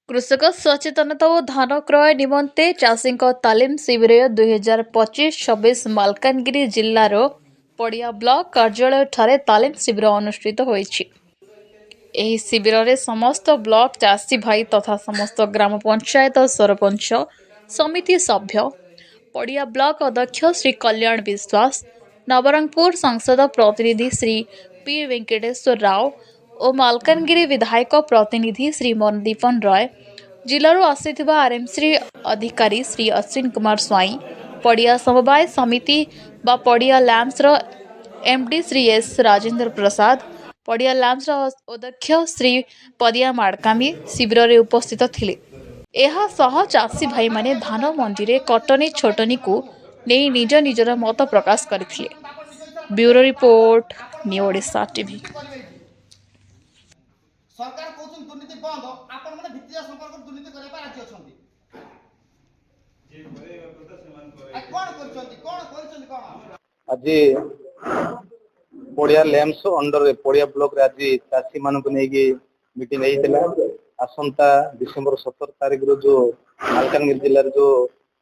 कृषक सचेतनता और धान क्रय निमंते चाषी तालीम शिविर 2025-26 मालकानगिरी जिलार पड़िया ब्लॉक कार्यालय ठारे तालीम शिविर अनुष्ठित होईछि। एही शिविर रे समस्त ब्लॉक चाषी भाई तथा समस्त ग्राम पंचायत सरपंच समिति सभ्य पड़िया ब्लॉक अध्यक्ष श्री कल्याण विश्वास नवरंगपुर संसद प्रतिनिधि श्री पी वेंकटेश्वर राव और मालकानगिरी विधायक प्रतिनिधि श्री मनदीपन राय जिलूर आसीथिबा आरएमसी अधिकारी श्री अश्विन कुमार स्वाई पड़िया समवाय समिति बा Padia LAMPS MD Shri S Rajendra Prasad Padia LAMPS अध्यक्ष श्री पदिया माड़कामी शिविर में उपस्थित थिले। एहा सह चाषी भाई माने धान मंडी रे कटनी छोटनी को नहीं निज निजर मत प्रकाश करथिले। Bureau report new Odisha TV. सरकार कहउछन दुर्नीति बंद आपण माने भित्तिया संपर्क दुर्नीति करे पा राज्य अछंती जे करे प्रदा समान करे कोन करछंती कोन आज पड़िया लैम्स अंडर पड़िया ब्लॉक रे आज चाषी मान को नेकी मीटिंग होइतिला। आसंता डिसेंबर 17 तारिख रो जो मालकानगिरी जिल्ला रे जो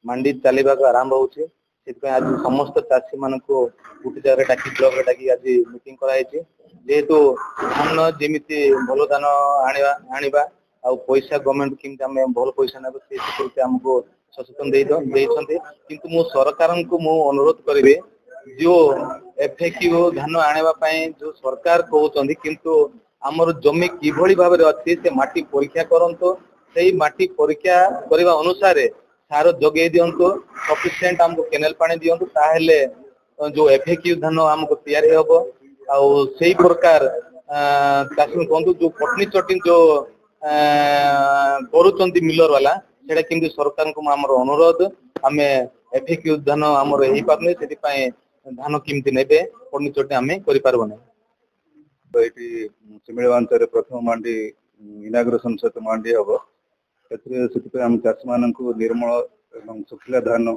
मंडी चलीबा को आरंभ होउछे सेति आज समस्त चाषी मान को गुटी जगह डाकी ब्लॉक रे डाकी आज मीटिंग कराइछे। जेहेतु धान जमीती भल धान आनिबा आ पैसा गवर्नमेंट किमती आम भल पैसा नेबो से आमको सचेतन किंतु मु सरकार को मु अनुरोध करिवे जो एफएक्यू धान आनिबा पई जो सरकार कहउछंदी किंतु हमर जमी किभली भाबरे अछि से माटी परीक्षा करंतो सेही माटी परीक्षा करबा अनुसार सार जगे दियंतो सफिशिएंट हमको केनाल पानी दियंतो ताहेले जो एफएक्यू धान हमको तैयारी होबो आ सही प्रकार चाषी कहतु जो कटनी चटिन जो करुचंती मिलर वाला सेटा किंतु सरकार को हमर अनुरोध आमे एफएक्यू धान हमर हेई पारने सेति पई धान किमती नेबे कटनी चटनी आमे करि पारबो नै। तो एटी सिमिलवांचर प्रथम मंडी इनाग्रेशन सहित मंडी हबो से हम चाषी मान को निर्मल एवं सुखिला धान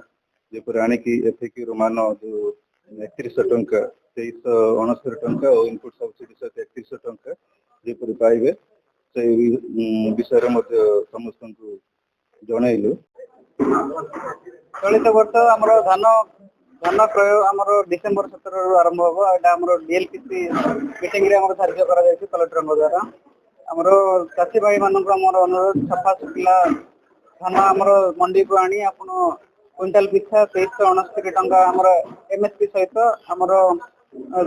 जेपर आनिकी एफएक्यू मान जो 31 टंका 2369 टंका और इनपुट सब्सिडी सहित 31 टंका जेपर पाइबे से विषय समस्त को जनइलु। चलित वर्ष आमर धान क्रय आमर डिसेंबर 17 रु आरंभ होबो। एटा आमर डीएलपीसी मीटिंग रे आमर धार्य करा जायछि कलेक्टर द्वारा। आमर चाषी भाई मानक आमर अनुरोध सफा सुखला धान आमर मंडी को आनी आपण क्विंटाल पिछा 2369 टंका आमर एमएसपी सहित आमर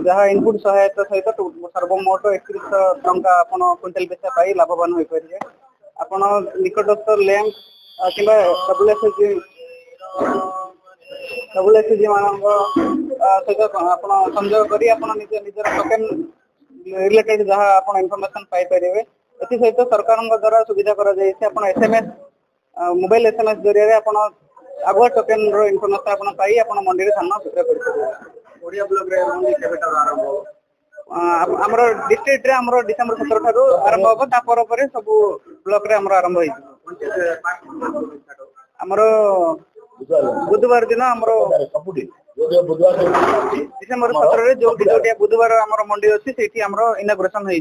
जहाँ इनपुट सहायता सहित सर्वमोट 31 टंका आपण क्विंटाल पिछा पाई लाभवान होई परिजे। आपण निकटस्थ लैम्प किबा डब्ल्यूएसजी मानक सहित आपण संयोग करी आपण निजर टोकन रिलेटेड जहाँ आपण इनफॉरमेशन पाई परिबे। एथि सहित सरकार द्वारा सुविधा करा जायछि आपण एसएमएस मोबाइल एसएमएस जरिया रे आपण आगुआ टोकन रो इनफॉरमेशन आपण पाई आपण मंडी रे धान विक्रय करि परिबे। ओडिया ब्लॉक रे मंडी केबेटा आरंभ हो हमर डिस्ट्रिक्ट रे हमर डिसेंबर 17 थारु आरंभ हो ता पर सब ब्लॉक रे हमर आरंभ होई हमर बुधवार दिन हमर डिसेंबर 17 रे जो बुधवार हमर मंडी अछि सेठी हमर इनाग्रेशन होई